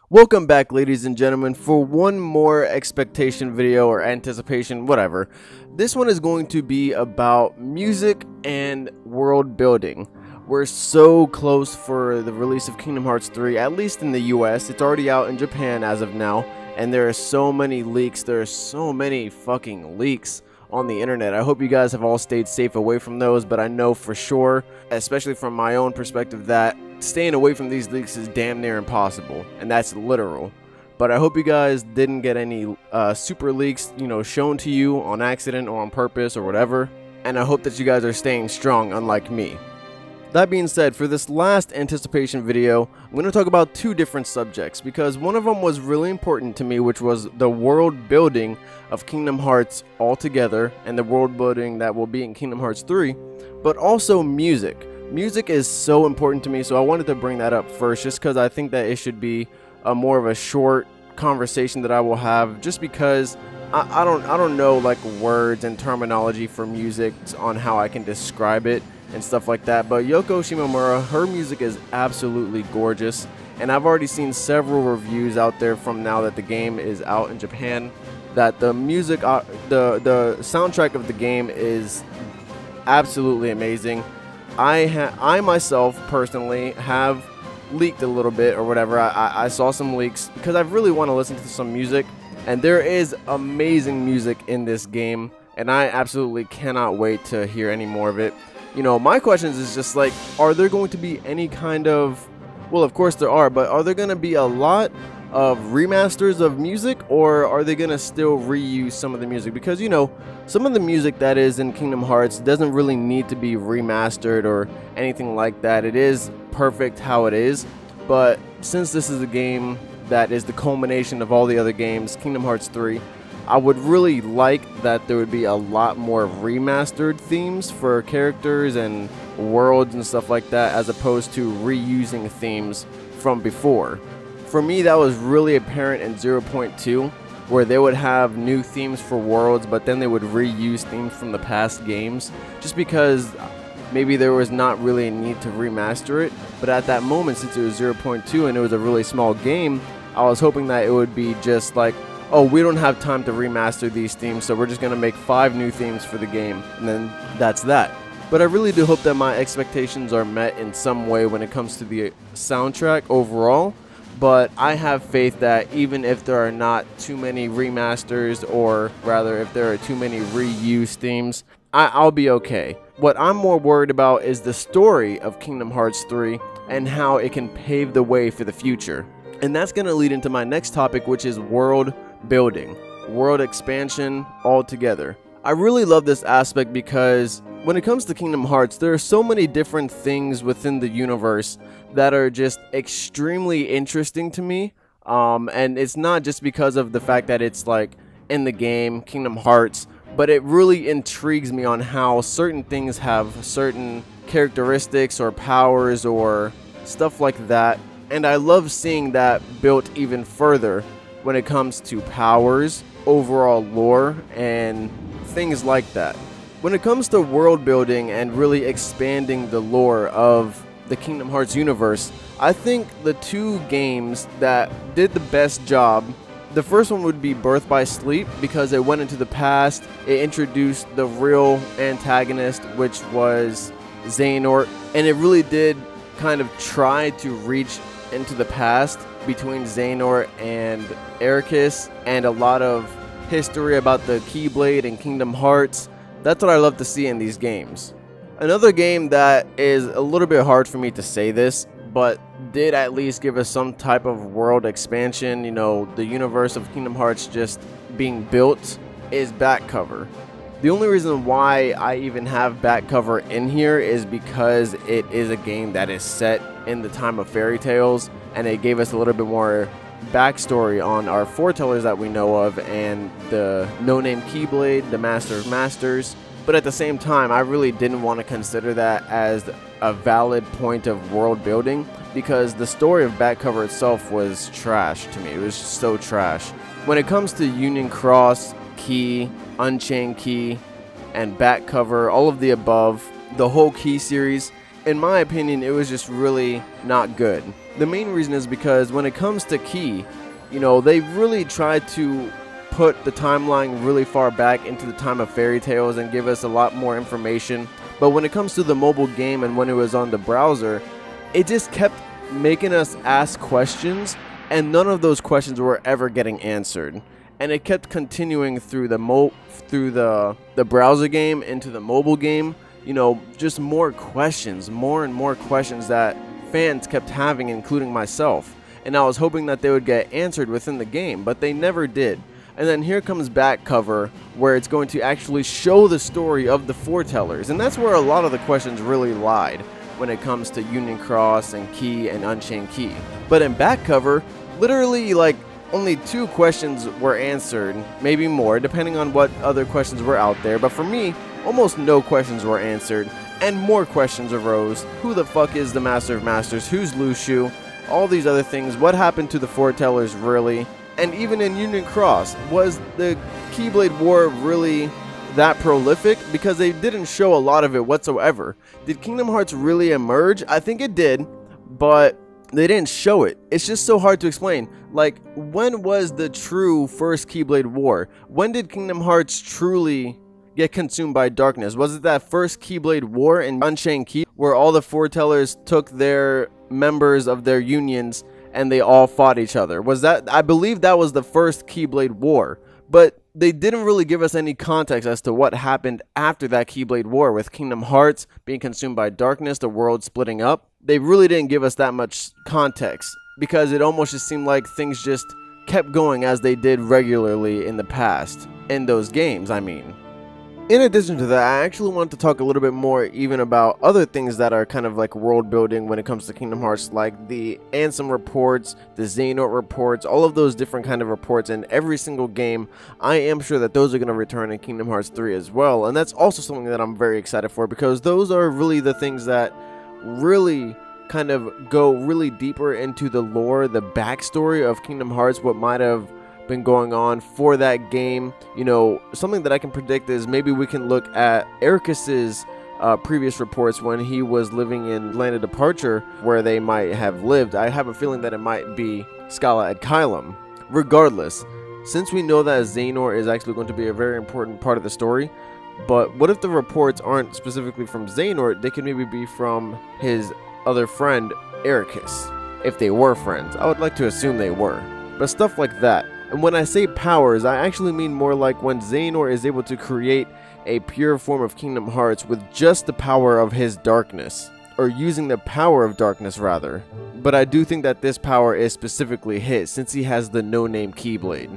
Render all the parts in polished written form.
Welcome back, ladies and gentlemen, for one more expectation video or anticipation, whatever. This one is going to be about music and world building. We're so close for the release of Kingdom Hearts 3, at least in the US. It's already out in Japan as of now, and there are so many leaks. There are so many fucking leaks on the internet. I hope you guys have all stayed safe away from those, but I know for sure, especially from my own perspective, that staying away from these leaks is damn near impossible, and that's literal. But I hope you guys didn't get any super leaks, shown to you on accident or on purpose or whatever, and I hope that you guys are staying strong, unlike me. That being said, for this last anticipation video, I'm going to talk about two different subjects, because one of them was really important to me, which was the world building of Kingdom Hearts altogether, and the world building that will be in Kingdom Hearts 3, but also music. Music is so important to me, so I wanted to bring that up first, just because I think that it should be more of a short conversation that I will have, just because I don't know like words and terminology for music on how I can describe it and stuff like that. But Yoko Shimomura, her music is absolutely gorgeous, and I've already seen several reviews out there from now that the game is out in Japan, that the music, the soundtrack of the game is absolutely amazing. I myself personally have leaked a little bit or whatever. I saw some leaks because I really want to listen to some music, and there is amazing music in this game, and I absolutely cannot wait to hear any more of it. My questions is just like, are there going to be any kind of, well, of course there are, but are there going to be a lot of remasters of music, or are they going to still reuse some of the music? Because, some of the music that is in Kingdom Hearts doesn't really need to be remastered or anything like that. It is perfect how it is, but since this is a game that is the culmination of all the other games, Kingdom Hearts 3, I would really like that there would be a lot more remastered themes for characters and worlds and stuff like that, as opposed to reusing themes from before. For me, that was really apparent in 0.2, where they would have new themes for worlds, but then they would reuse themes from the past games, just because maybe there was not really a need to remaster it. But at that moment, since it was 0.2 and it was a really small game, I was hoping that it would be just like, oh, we don't have time to remaster these themes, so we're just going to make 5 new themes for the game, and then that's that. But I really do hope that my expectations are met in some way when it comes to the soundtrack overall. But I have faith that even if there are not too many remasters, or rather if there are too many reused themes, I'll be okay. What I'm more worried about is the story of Kingdom Hearts 3 and how it can pave the way for the future. And that's going to lead into my next topic, which is world building, world expansion altogether. I really love this aspect because when it comes to Kingdom Hearts, there are so many different things within the universe that are just extremely interesting to me. And it's not just because of the fact that it's like in the game, Kingdom Hearts, but it really intrigues me on how certain things have certain characteristics or powers or stuff like that. And I love seeing that built even further when it comes to powers, overall lore, and things like that. When it comes to world building and really expanding the lore of the Kingdom Hearts universe, I think the two games that did the best job, the first one would be Birth by Sleep, because it went into the past, it introduced the real antagonist, which was Xehanort, and it really did kind of try to reach into the past between Xehanort and Ericus, and a lot of history about the Keyblade and Kingdom Hearts. That's what I love to see in these games. Another game that is a little bit hard for me to say this, but did at least give us some type of world expansion, the universe of Kingdom Hearts just being built, is Back Cover. The only reason why I even have Back Cover in here is because it is a game that is set in the time of fairy tales, and it gave us a little bit more backstory on our foretellers that we know of, and the no-name Keyblade, the Master of Masters. But at the same time, I really didn't want to consider that as a valid point of world building, because the story of Back Cover itself was trash to me. It was just so trash. When it comes to Union Cross, Key, Unchained Key, and Back Cover, all of the above, the whole Key series, in my opinion, it was just really not good. The main reason is because when it comes to Key, you know, they really tried to put the timeline really far back into the time of fairy tales and give us a lot more information. But when it comes to the mobile game and when it was on the browser, it just kept making us ask questions, and none of those questions were ever getting answered. And it kept continuing through the browser game into the mobile game. You know, just more questions, more and more questions that fans kept having, including myself. And I was hoping that they would get answered within the game, but they never did. And then here comes back cover, where it's going to actually show the story of the foretellers, and that's where a lot of the questions really lied when it comes to Union Cross and Key and Unchained Key. But in back cover, literally like only 2 questions were answered, maybe more, depending on what other questions were out there. But for me, almost no questions were answered, and more questions arose. Who the fuck is the Master of Masters? Who's Luciu? All these other things. What happened to the foretellers, really? And even in Union Cross, was the Keyblade War really that prolific? Because they didn't show a lot of it whatsoever. Did Kingdom Hearts really emerge? I think it did, but they didn't show it. It's just so hard to explain. Like, when was the true first Keyblade War? When did Kingdom Hearts truly get consumed by darkness? Was it that first Keyblade War in Unchained Key, where all the foretellers took their members of their unions and they all fought each other? Was that, I believe that was the first Keyblade War, but they didn't really give us any context as to what happened after that Keyblade War, with Kingdom Hearts being consumed by darkness, the world splitting up. They really didn't give us that much context, because it almost just seemed like things just kept going as they did regularly in the past, in those games, I mean. In addition to that, I actually want to talk a little bit more even about other things that are kind of like world building when it comes to Kingdom Hearts, like the Ansem reports, the Xehanort reports, all of those different kind of reports in every single game. I am sure that those are going to return in Kingdom Hearts 3 as well, and that's also something that I'm very excited for, because those are really the things that really kind of go really deeper into the lore, the backstory of Kingdom Hearts, what might have been going on for that game. You know, something that I can predict is maybe we can look at Ericus's previous reports when he was living in Land of Departure, where they might have lived. I have a feeling that it might be Scala ad Caelum. Regardless, since we know that Xehanort is actually going to be a very important part of the story, but what if the reports aren't specifically from Xehanort? They could maybe be from his other friend, Ericus, if they were friends. I would like to assume they were, but stuff like that. And when I say powers, I actually mean more like when Xehanort is able to create a pure form of Kingdom Hearts with just the power of his darkness, or using the power of darkness rather. But I do think that this power is specifically his, since he has the no-name Keyblade.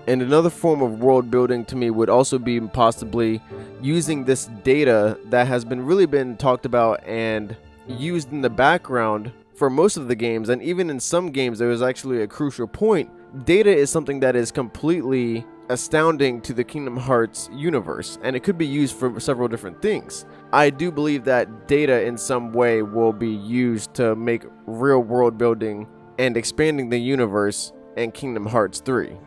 And another form of world building to me would also be possibly using this data that has really been talked about and used in the background for most of the games, and even in some games there was actually a crucial point. Data is something that is completely astounding to the Kingdom Hearts universe, and it could be used for several different things. I do believe that data in some way will be used to make real world building and expanding the universe in Kingdom Hearts 3.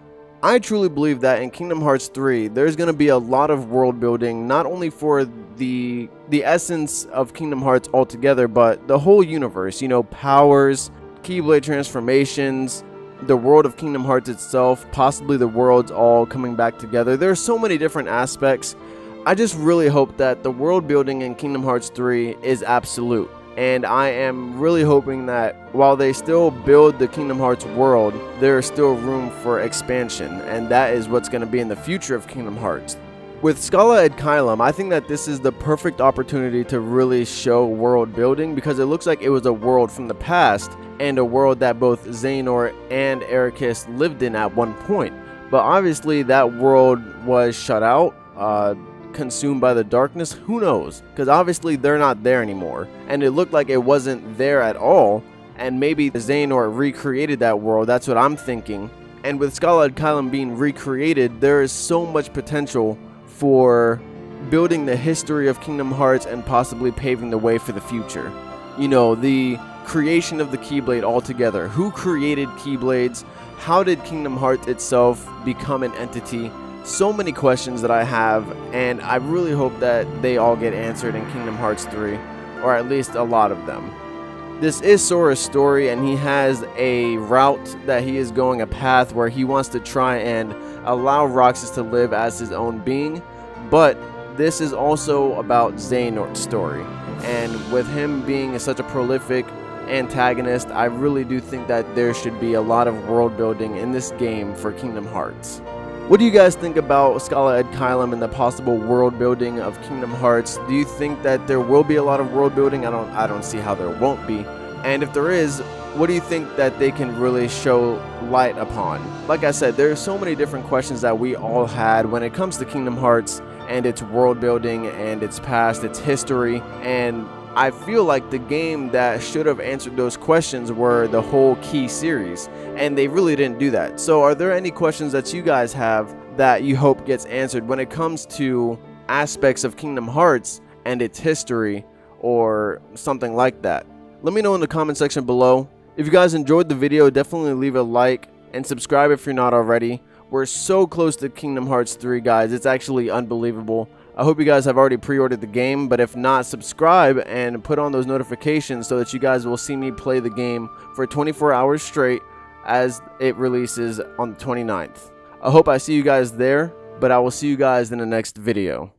I truly believe that in Kingdom Hearts 3, there's going to be a lot of world building, not only for the essence of Kingdom Hearts altogether, but the whole universe. You know, powers, Keyblade transformations, the world of Kingdom Hearts itself, possibly the worlds all coming back together. There are so many different aspects. I just really hope that the world building in Kingdom Hearts 3 is absolute. And I am really hoping that while they still build the Kingdom Hearts world, there is still room for expansion, and that is what's going to be in the future of Kingdom Hearts. With Scala ad Caelum, I think that this is the perfect opportunity to really show world building, because it looks like it was a world from the past, and a world that both Xehanort and Ericus lived in at one point. But obviously that world was shut out, consumed by the darkness. Who knows? Because obviously they're not there anymore, and it looked like it wasn't there at all, and maybe Xehanort recreated that world. That's what I'm thinking. And with Scala ad Caelum being recreated, there is so much potential for building the history of Kingdom Hearts and possibly paving the way for the future. You know, the creation of the Keyblade altogether. Who created Keyblades? How did Kingdom Hearts itself become an entity? So many questions that I have, and I really hope that they all get answered in Kingdom Hearts 3, or at least a lot of them. This is Sora's story, and he has a route that he is going, a path where he wants to try and allow Roxas to live as his own being. But this is also about Xehanort's story, and with him being such a prolific antagonist, I really do think that there should be a lot of world building in this game for Kingdom Hearts. What do you guys think about Scala Ed Kylum and the possible world building of Kingdom Hearts? Do you think that there will be a lot of world building? I don't see how there won't be. And if there is, what do you think that they can really show light upon? Like I said, there are so many different questions that we all had when it comes to Kingdom Hearts and its world building and its past, its history, and I feel like the game that should have answered those questions were the whole Key series, and they really didn't do that. So are there any questions that you guys have that you hope gets answered when it comes to aspects of Kingdom Hearts and its history or something like that? Let me know in the comment section below. If you guys enjoyed the video, definitely leave a like and subscribe if you're not already. We're so close to Kingdom Hearts 3, guys. It's actually unbelievable. I hope you guys have already pre-ordered the game, but if not, subscribe and put on those notifications so that you guys will see me play the game for 24 hours straight as it releases on the 29th. I hope I see you guys there, but I will see you guys in the next video.